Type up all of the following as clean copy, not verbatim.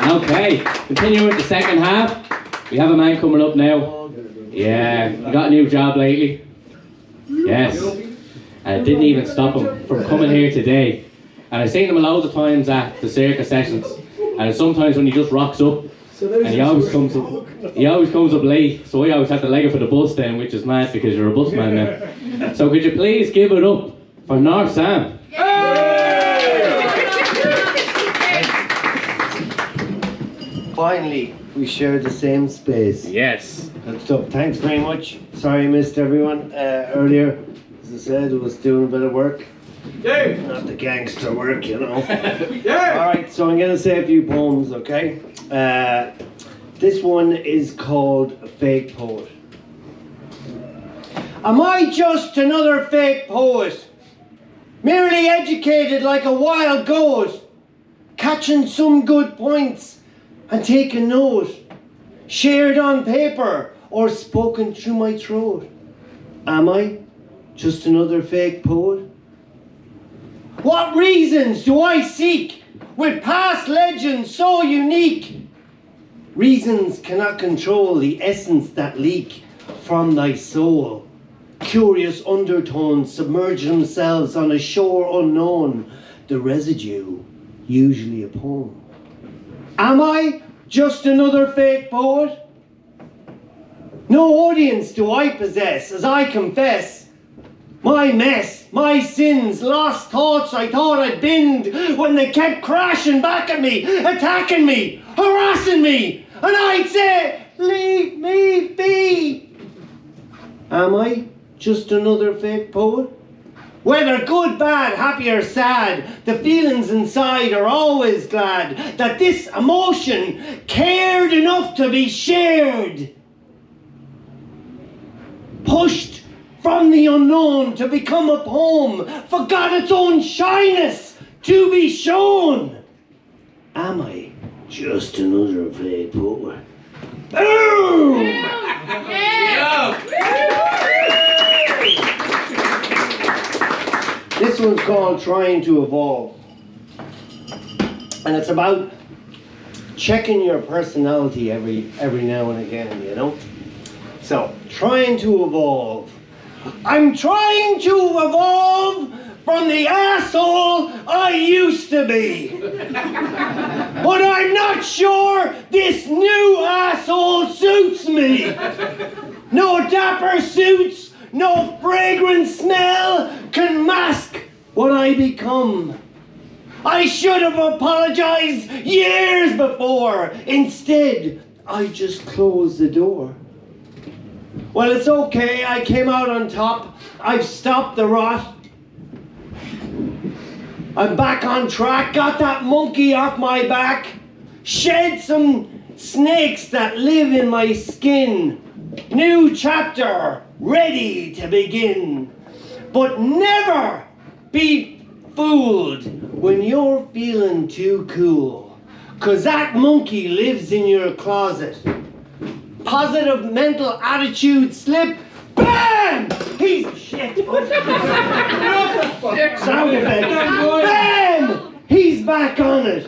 Okay, continuing with the second half. We have a man coming up now. Yeah, he got a new job lately. Yes. And it didn't even stop him from coming here today. And I've seen him loads of times at the circus sessions. And sometimes when he just rocks up, and he always comes up late. So I always have to leg it for the bus then, which is mad because you're a bus man now. So could you please give it up for Norsam? Finally, we share the same space. Yes. Good stuff. Thanks very much. Sorry I missed everyone earlier. As I said, I was doing a bit of work. Yeah. Not the gangster work, you know. Yeah. Alright, so I'm going to say a few poems, okay? This one is called Fake Poet. Am I just another fake poet? Merely educated like a wild goat, catching some good points and taking note, shared on paper or spoken through my throat. Am I just another fake poet? What reasons do I seek with past legends so unique? Reasons cannot control the essence that leak from thy soul. Curious undertones submerge themselves on a shore unknown. The residue, usually a poem. Am I just another fake poet? No audience do I possess as I confess my mess, my sins, lost thoughts I thought I'd binned when they kept crashing back at me, attacking me, harassing me, and I'd say, leave me be. Am I just another fake poet? Whether good, bad, happy or sad, the feelings inside are always glad that this emotion cared enough to be shared. Pushed from the unknown to become a poem, forgot its own shyness to be shown. Am I just another fake poet? Boom! Yeah. This one's called Trying to Evolve. And it's about checking your personality every now and again, you know? So, trying to evolve. I'm trying to evolve from the asshole I used to be. But I'm not sure this new asshole suits me. No dapper suits, no fragrant smell can mask what I become. I should have apologized years before. Instead, I just closed the door. Well, it's okay, I came out on top. I've stopped the rot. I'm back on track, got that monkey off my back. Shed some snakes that live in my skin. New chapter, ready to begin. But never be fooled when you're feeling too cool. 'Cause that monkey lives in your closet. Positive mental attitude slip, BAM! He's shit. Sound effects. BAM! He's back on it.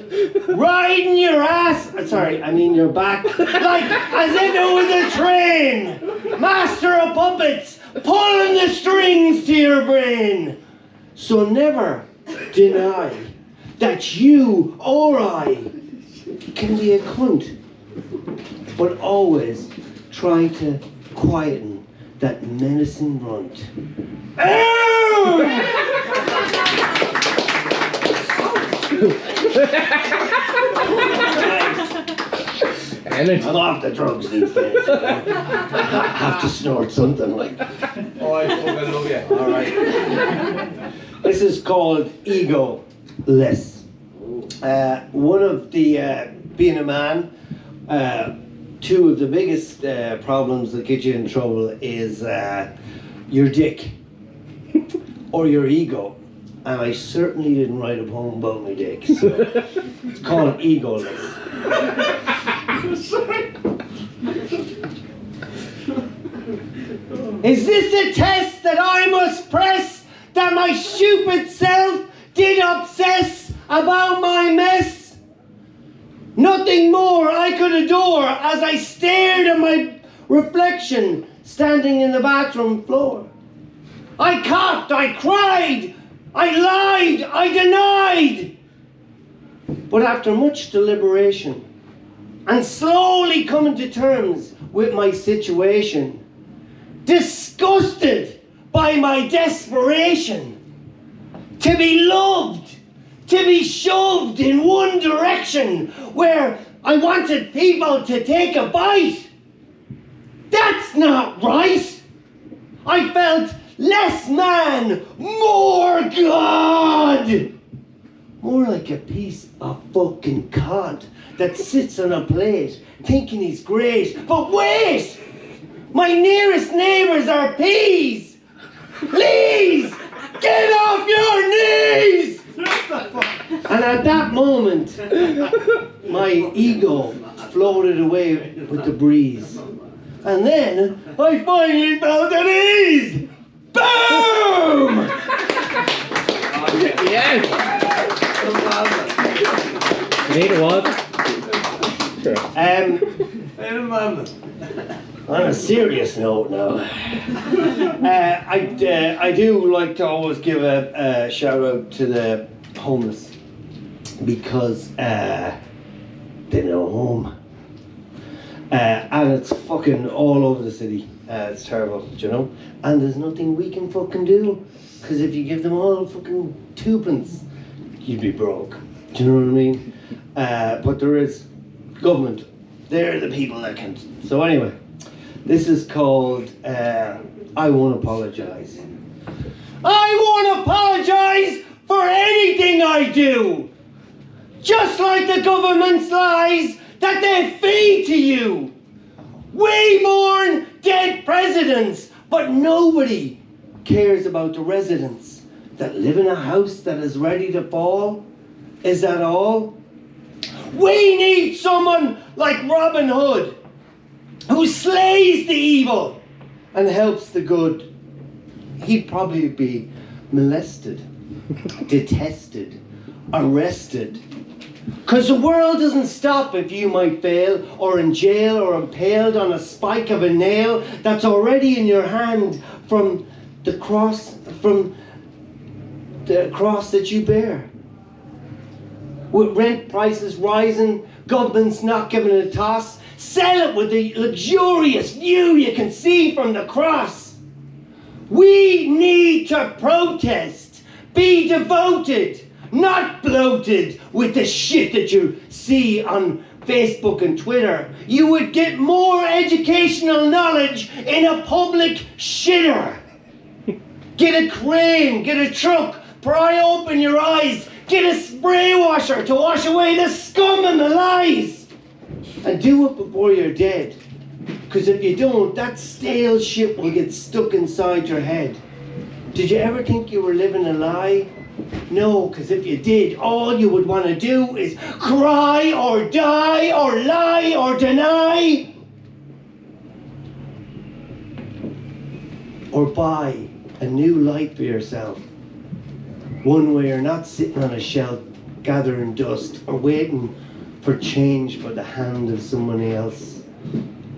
Riding your ass, your back, like as if it was a train. Master of puppets, pulling the strings to your brain. So never deny that you or I can be a cunt. But always try to quieten that menacing runt. I'm off the drugs these days. I have to snort something like that. Oh, I fucking love you. All right. This is called Ego-less. One of the, being a man, two of the biggest problems that get you in trouble is your dick or your ego. And I certainly didn't write a poem about my dick, so it's called Ego-less. Sorry. Is this a test that I must press, that my stupid self did obsess about my mess? Nothing nothing more I could adore as I stared at my reflection standing in the bathroom floor. I coughed, I cried, I lied, I denied. But after much deliberation and slowly coming to terms with my situation, disgusted by my desperation, to be loved, to be shoved in one direction where I wanted people to take a bite. That's not right. I felt less man, more God. More like a piece of fucking cod that sits on a plate thinking he's great. But wait! My nearest neighbours are peas! Please! Get off your knees! And at that moment, my ego floated away with the breeze. And then I finally felt at ease! Boom! Yes! Need a what? On a serious note now, I do like to always give a shout out to the homeless because they're no home. And it's fucking all over the city. It's terrible, do you know? And there's nothing we can fucking do. Because if you give them all fucking twopence, you'd be broke. Do you know what I mean? But there is government. They're the people that can. So anyway, this is called I Won't Apologise. I won't apologise for anything I do. Just like the government's lies that they feed to you. We mourn dead presidents, but nobody cares about the residents that live in a house that is ready to fall. Is that all? We need someone like Robin Hood who slays the evil and helps the good. He'd probably be molested, detested, arrested. Because the world doesn't stop if you might fail, or in jail, or impaled on a spike of a nail that's already in your hand from the cross that you bear. With rent prices rising, governments not giving a toss, sell it with the luxurious view you can see from the cross. We need to protest, be devoted, not bloated with the shit that you see on Facebook and Twitter. You would get more educational knowledge in a public shitter. Get a crane, get a truck, pry open your eyes, get a spray washer to wash away the scum and the lies. And do it before you're dead. Because if you don't, that stale shit will get stuck inside your head. Did you ever think you were living a lie? No, because if you did, all you would want to do is cry or die or lie or deny. Or buy a new life for yourself. One where you're not sitting on a shelf gathering dust or waiting for change by the hand of someone else.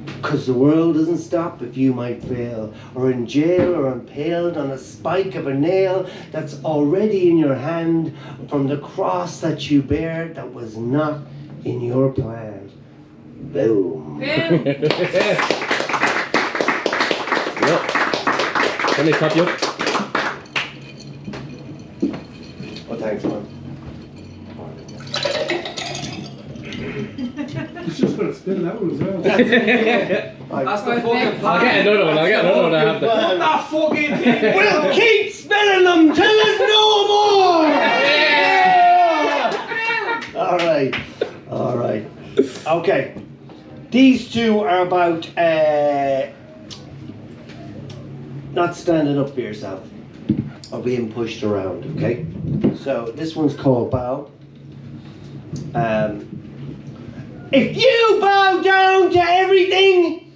Because the world doesn't stop if you might fail, or in jail or impaled on a spike of a nail that's already in your hand from the cross that you bear that was not in your plan. Boom. Yep. Let me clap you up. Oh, thanks, man. He's just going to spin it out as well. That's the fucking I'll get another one. I'll get another one. I have to. What that fucking thing? We'll keep spinning them till there's no more! Yeah! All right. Okay. These two are about not standing up for yourself or being pushed around, okay? So this one's called Bow. If you bow down to everything,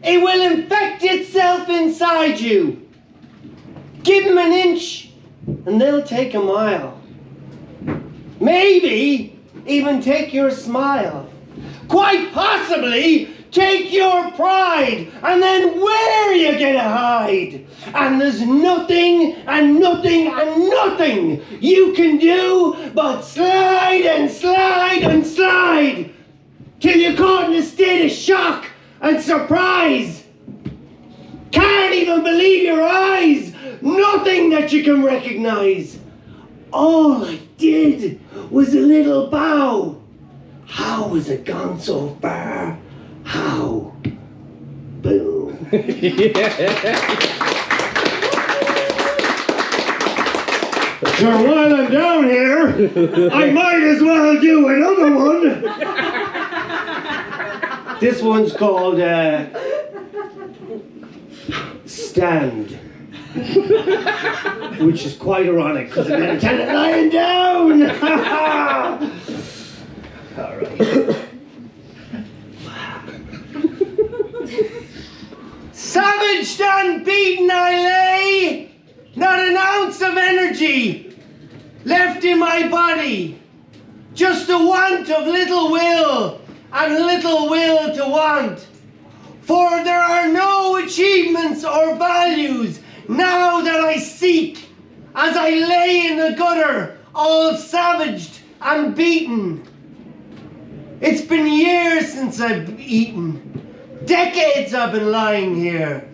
it will infect itself inside you. Give them an inch and they'll take a mile. Maybe even take your smile. Quite possibly take your pride, and then where you gonna hide? And there's nothing and nothing and nothing you can do but slide and slide and slide till you're caught in a state of shock and surprise. Can't even believe your eyes. Nothing that you can recognize. All I did was a little bow. How has it gone so far? How? Boom. Sure, while I'm down here, I might as well do another one. This one's called Stand. Which is quite ironic because I'm going to tell it lying down. All right. Savaged and beaten I lay, not an ounce of energy left in my body, just a want of little will and little will to want. For there are no achievements or values now that I seek, as I lay in the gutter, all savaged and beaten. It's been years since I've eaten. Decades I've been lying here.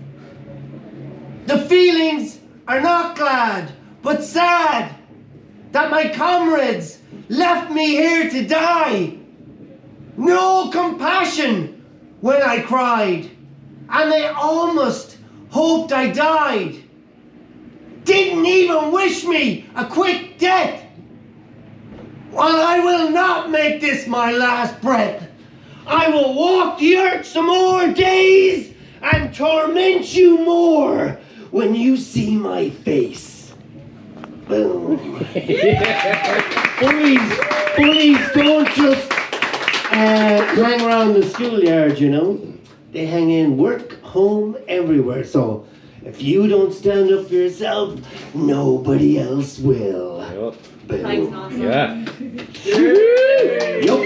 The feelings are not glad, but sad that my comrades left me here to die. No compassion when I cried, and they almost hoped I died. Didn't even wish me a quick death. While I will not make this my last breath, I will walk the earth some more days and torment you more when you see my face. Boom. Bullies don't just hang around the schoolyard, you know. They hang in work, home, everywhere. So if you don't stand up for yourself, nobody else will. Yep. Boom. Thanks, Norsam. Yeah. Yup.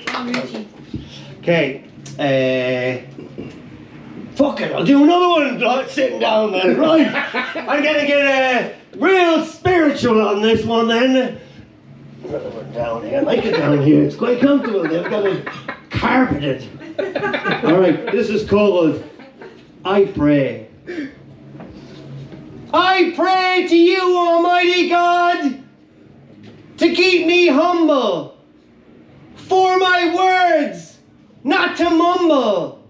Come on, Richie. Okay. Fuck it, I'll do another one sitting down then, right? I'm gonna get real spiritual on this one then. Another one down here. I like it down here. It's quite comfortable. They've got it carpeted. Alright, this is called I Pray. I pray to you, Almighty God, to keep me humble, for my words not to mumble,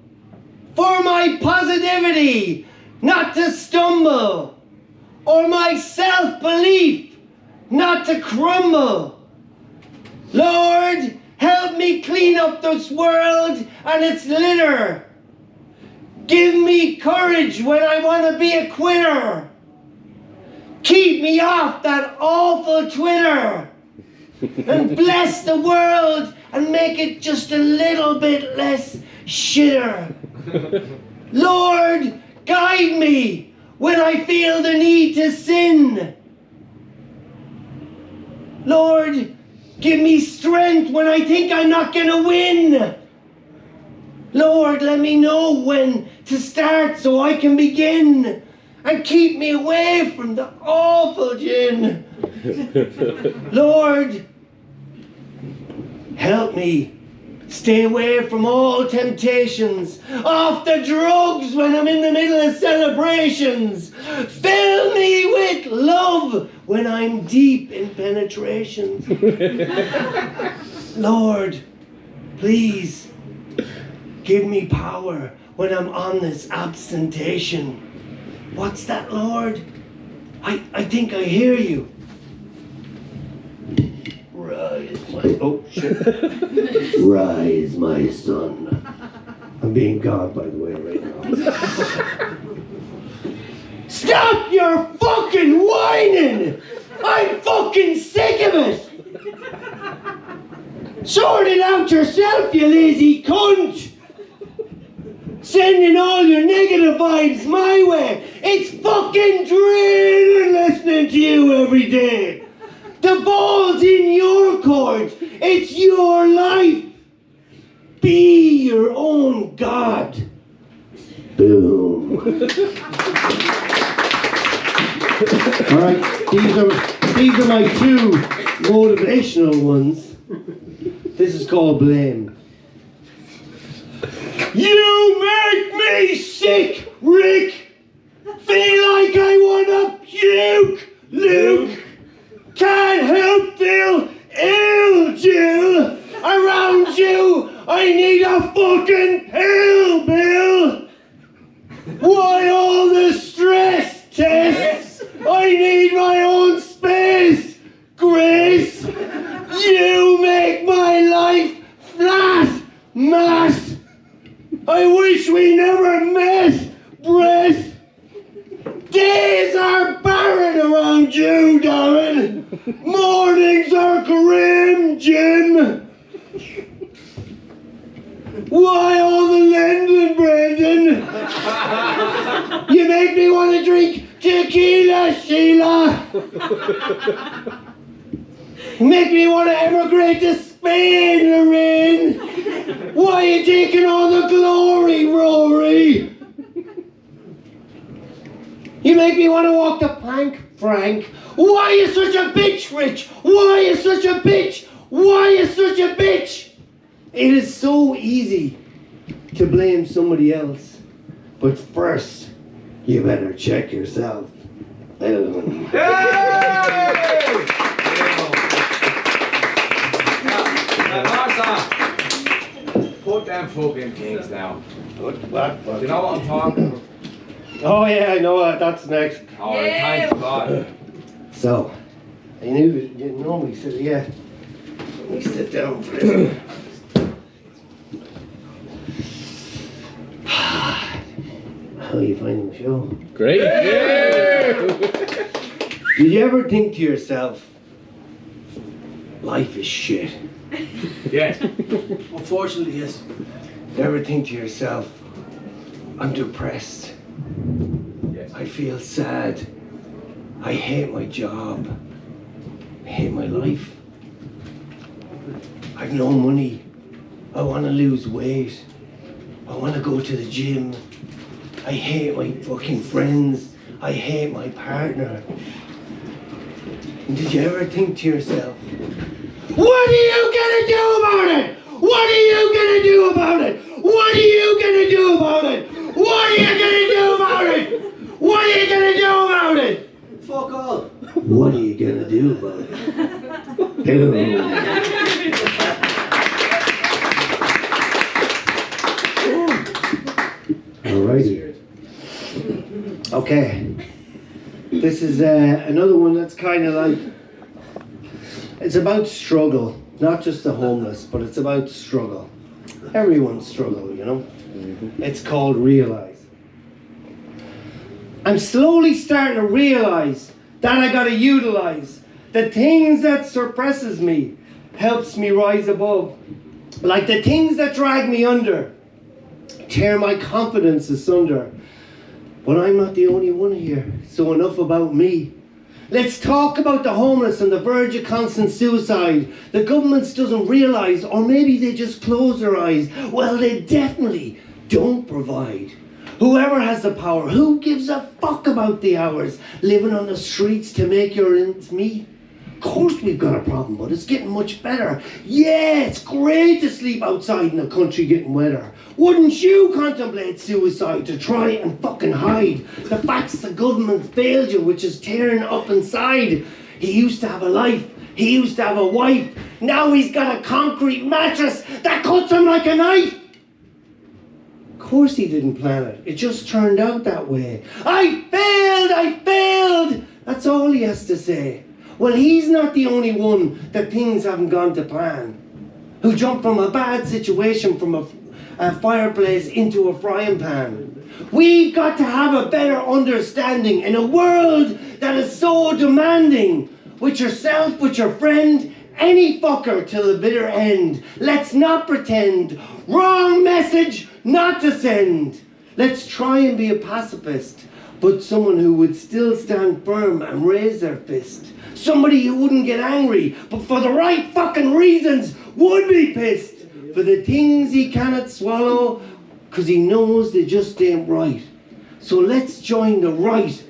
for my positivity not to stumble, or my self-belief not to crumble. Lord, help me clean up this world and its litter. Give me courage when I want to be a quitter. Keep me off that awful Twitter. And bless the world and make it just a little bit less shitter. Lord, guide me when I feel the need to sin. Lord, give me strength when I think I'm not gonna win. Lord, let me know when to start so I can begin. And keep me away from the awful gin. Lord, help me stay away from all temptations, off the drugs when I'm in the middle of celebrations. Fill me with love when I'm deep in penetrations. Lord, please give me power when I'm on this abstentation. What's that, Lord? I think I hear you. Rise, my... Oh, shit. Rise, my son. I'm being God, by the way, right now. Stop your fucking whining! I'm fucking sick of it! Sort it out yourself, you lazy cunt! Sending all your negative vibes my way. It's fucking draining listening to you every day. The ball's in your court. It's your life. Be your own God. Boom. All right, these are my two motivational ones. This is called blame. You make me sick, Rick. Feel like I wanna puke, Luke. Can't help feel ill, Jill. Around you, I need a fucking pill, Bill. Why all the stress tests? I need my own space, Grace. You make my life flat, Matt. I wish we never met, Brett. Days are barren around you, Darren. Mornings are grim, Jim. Why all the London, Brendan? You make me want to drink tequila, Sheila. Make me want to emigrate to Spain, Lorraine. Why are you taking all the glory, Rory? You make me want to walk the plank, Frank. Why are you such a bitch, Rich? Why are you such a bitch? Why are you such a bitch? It is so easy to blame somebody else. But first, you better check yourself. Boom. Norsam, put them fucking things down. What? You know what I'm talking about? Oh yeah, I know that's next. Oh, thank God. So, I knew you normally said, yeah. Let me sit down for this. How are you finding the show? Great. Yeah. Did you ever think to yourself, life is shit? Yes. Unfortunately, yes. Did you ever think to yourself, I'm depressed? Yes. I feel sad. I hate my job. I hate my life. I've no money. I want to lose weight. I want to go to the gym. I hate my fucking friends. I hate my partner. And did you ever think to yourself, what are you gonna do about it? What are you gonna do about it? What are you gonna do about it? What are you gonna do about it? What are you gonna do about it? Fuck all. What are you gonna do about it? Boom. Alrighty. Okay. This is another one that's kind of like, it's about struggle. Not just the homeless, but it's about struggle. Everyone's struggle, you know? It's called realize. I'm slowly starting to realize that I gotta utilize the things that suppresses me, helps me rise above. Like the things that drag me under, tear my confidence asunder. But I'm not the only one here, so enough about me. Let's talk about the homeless on the verge of constant suicide. The government doesn't realise, or maybe they just close their eyes. Well, they definitely don't provide. Whoever has the power, who gives a fuck about the hours living on the streets to make your ends meet? Of course we've got a problem, but it's getting much better. Yeah, it's great to sleep outside in the country getting wetter. Wouldn't you contemplate suicide to try and fucking hide the facts the government failed you, which is tearing up inside? He used to have a life. He used to have a wife. Now he's got a concrete mattress that cuts him like a knife. Of course he didn't plan it. It just turned out that way. I failed. That's all he has to say. Well, he's not the only one that things haven't gone to plan. Who jumped from a bad situation from a fireplace into a frying pan. We've got to have a better understanding in a world that is so demanding. With yourself, with your friend, any fucker till the bitter end. Let's not pretend. Wrong message not to send. Let's try and be a pacifist, but someone who would still stand firm and raise their fist. Somebody who wouldn't get angry, but for the right fucking reasons would be pissed. for the things he cannot swallow, 'cause he knows they just ain't right. So let's join the right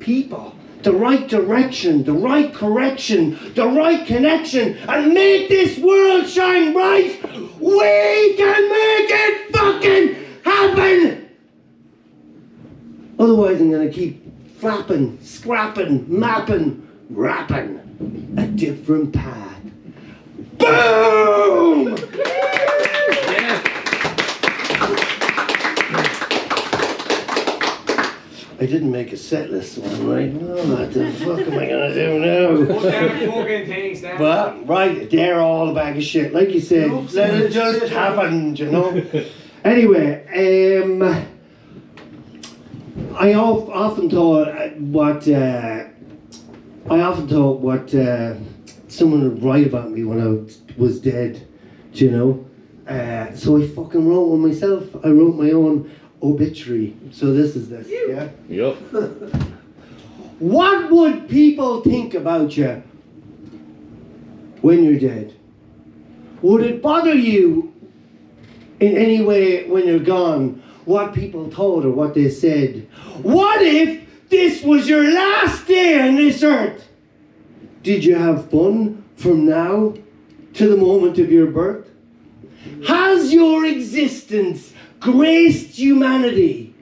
people, the right direction, the right correction, the right connection, and make this world shine bright. We can make it fucking happen! Otherwise I'm gonna keep flapping, scrapping, mapping, rapping a different path. Boom! I didn't make a set list, so I'm like, oh, what the fuck am I gonna do now? Put them fucking things down. But, right, they're all a bag of shit. Like you said, let it just happen, you know? Anyway, I often thought what someone would write about me when I was dead, do you know? So I fucking wrote one myself. I wrote my own obituary. So this is this, yeah? Yup. What would people think about you when you're dead? Would it bother you in any way when you're gone what people thought or what they said? What if this was your last day on this earth? Did you have fun from now to the moment of your birth? Has your existence graced humanity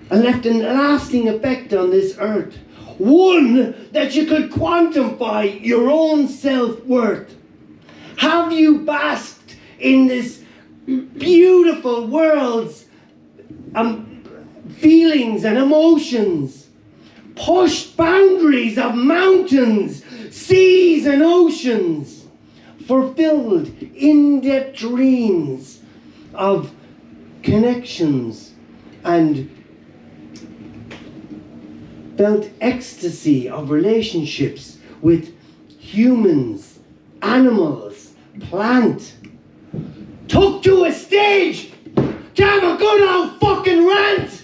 and left a lasting effect on this earth? One that you could quantify your own self-worth? Have you basked in this beautiful world's feelings and emotions? Pushed boundaries of mountains, seas and oceans? Fulfilled in-depth dreams of connections and felt ecstasy of relationships with humans, animals, plant. Took to a stage to have a good old fucking rant,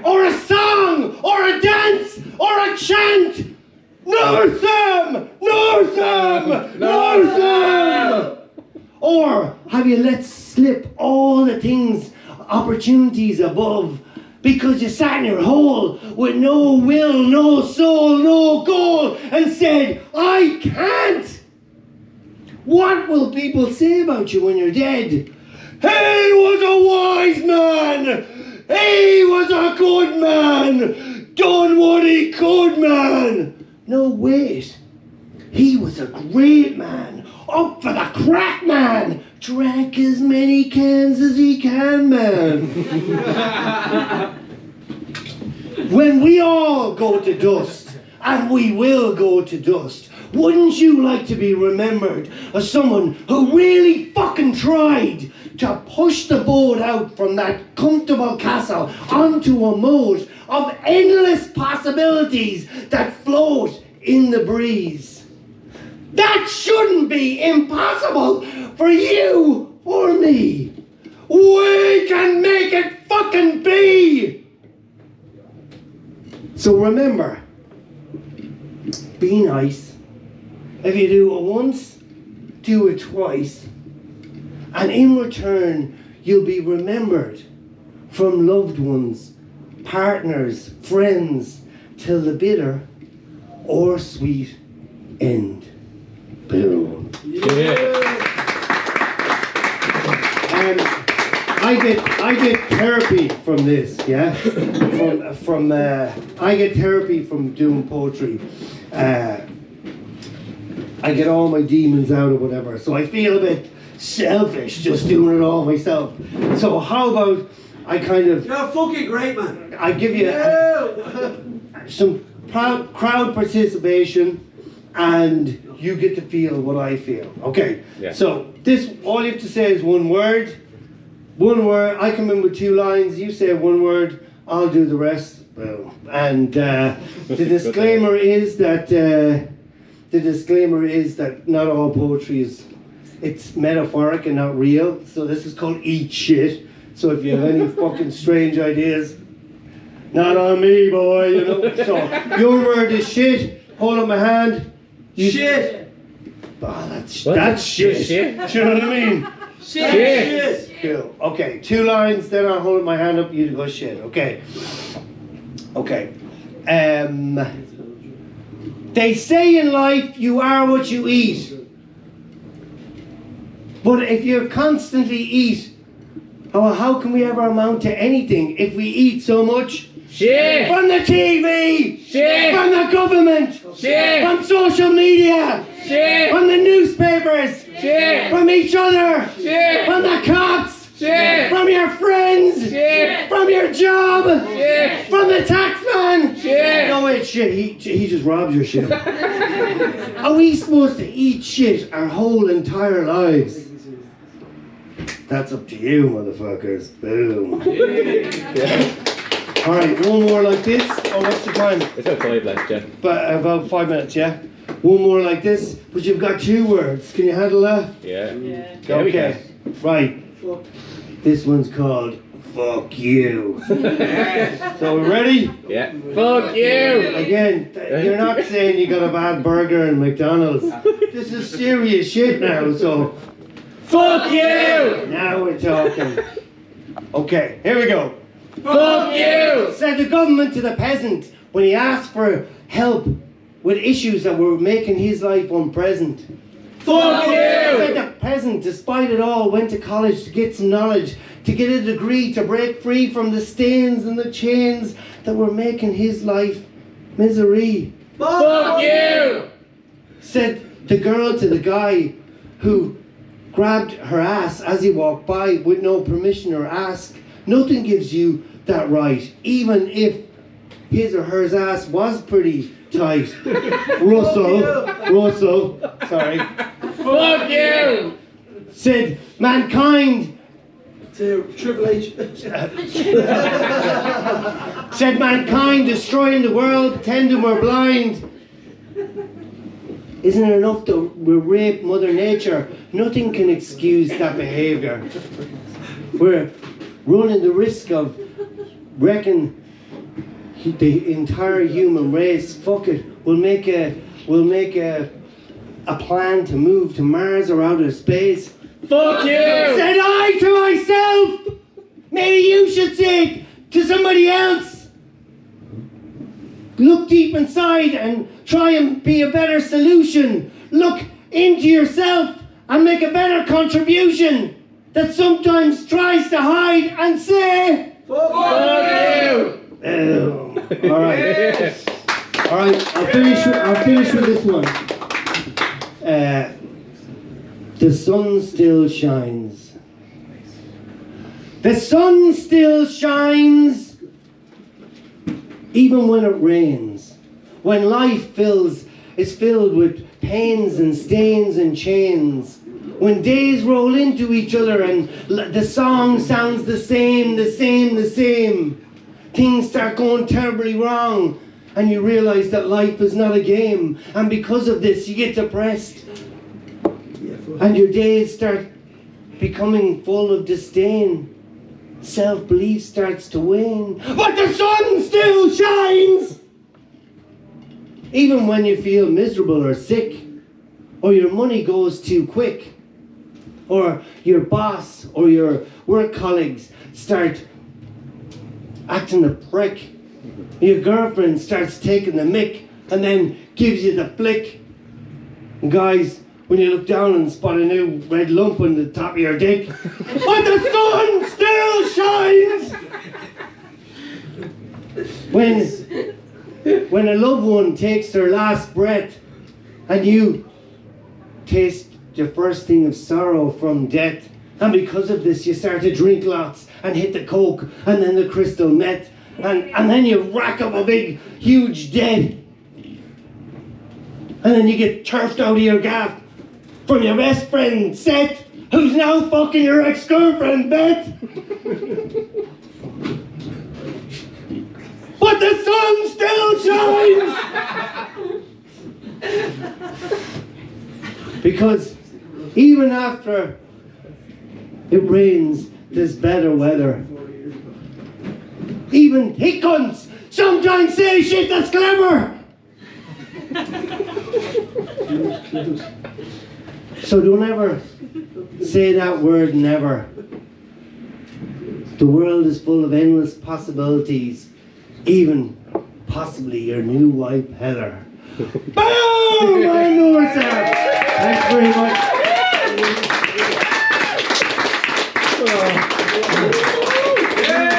or a song, or a dance, or a chant. Norsam! Norsam! Norsam! Or have you let slip all the things, opportunities above, because you sat in your hole with no will, no soul, no goal, and said, I can't? What will people say about you when you're dead? He was a wise man! He was a good man! Done what he could, man! No, wait. He was a great man. Up for the crack, man. Drank as many cans as he can, man. When we all go to dust, and we will go to dust, wouldn't you like to be remembered as someone who really fucking tried to push the boat out from that comfortable castle onto a moat of endless possibilities that float in the breeze? That shouldn't be impossible for you or me. We can make it fucking be. So remember, be nice. If you do it once, do it twice. And in return, you'll be remembered from loved ones, partners, friends, till the bitter or sweet end. Boom. I get therapy from this, yeah. I get therapy from doing poetry. I get all my demons out or whatever. So I feel a bit selfish just doing it all myself. So how about I kind of... You're fucking great, man. I give you some crowd participation, and you get to feel what I feel. Okay. Yeah. So this, all you have to say is one word. One word. I come in with 2 lines. You say one word. I'll do the rest. Boom. And the disclaimer is that not all poetry is, it's metaphoric and not real. So this is called eat shit. So if you have any fucking strange ideas, not on me, boy, you know. So your word is shit. Hold up my hand. Shit. That's shit. Shit. Do you know what I mean? Shit. Cool. Okay, 2 lines, then I'll hold my hand up, you go shit. Okay. Okay. They say in life you are what you eat. But if you constantly eat, how can we ever amount to anything if we eat so much? Shit. From the TV! Shit. From the government! Shit. From social media! Shit. From the newspapers! Shit. From each other! Shit. From the cops! Shit. From your friends! Shit. From your job! Shit. From the taxman! Shit. No wait, shit, he just robbed your shit. Are we supposed to eat shit our whole entire lives? That's up to you, motherfuckers. Boom. Yeah. Alright, one more like this. Oh, what's the time? It's about 5 left, Jeff. But about 5 minutes, yeah? One more like this, but you've got 2 words. Can you handle that? Yeah. Okay. We can. Right. This one's called Fuck You. So we ready? Yeah. Fuck you. Again, you're not saying you got a bad burger in McDonald's. This is serious shit now, so Fuck you. now we're talking. Okay, here we go. Fuck you. Said the government to the peasant when he asked for help with issues that were making his life unpleasant. Fuck Said you. the peasant, despite it all, went to college to get some knowledge, to get a degree, to break free from the stains and the chains that were making his life misery. Fuck you. Said the girl to the guy who grabbed her ass as he walked by with no permission or ask. Nothing gives you that right, even if his or her ass was pretty tight. Russell, sorry. Fuck you. Said mankind. Triple H. Said mankind destroying the world, tend them we're blind. Isn't it enough that we rape Mother Nature? Nothing can excuse that behaviour. We're running the risk of wrecking the entire human race. Fuck it. We'll make a plan to move to Mars or outer space. Fuck you. Said I to myself, maybe you should say it to somebody else. Look deep inside and try and be a better solution. Look into yourself and make a better contribution that sometimes tries to hide and say, Fuck you. all right. All right, I'll finish with this one. The sun still shines. The sun still shines even when it rains. When life is filled with pains and stains and chains. When days roll into each other and the song sounds the same. Things start going terribly wrong and you realize that life is not a game. And because of this you get depressed. And your days start becoming full of disdain. Self-belief starts to wane. But the sun still shines! Even when you feel miserable or sick, or your money goes too quick, or your boss or your work colleagues start acting a prick, your girlfriend starts taking the mick and then gives you the flick. And guys, when you look down and spot a new red lump on the top of your dick, but the sun still shines! When a loved one takes their last breath and you taste your first thing of sorrow from death, and because of this you start to drink lots and hit the coke and then the crystal meth and then you rack up a big huge debt and then you get turfed out of your gaff from your best friend Seth, who's now fucking your ex-girlfriend Beth. But the sun still shines! Because even after it rains, there's better weather. Even hick cunts sometimes say shit that's clever! So don't ever say that word never. The world is full of endless possibilities, even possibly your new wife Heather. Boom! I know it's there. Thanks very much.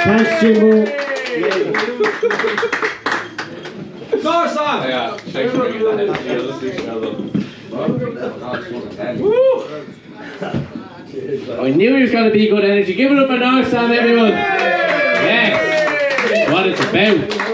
Thanks, Jimbo. Norsam! Yeah, thanks for bringing that energy. I knew he was going to be good energy. Give it up for Norsam, everyone. Yes, what it's about.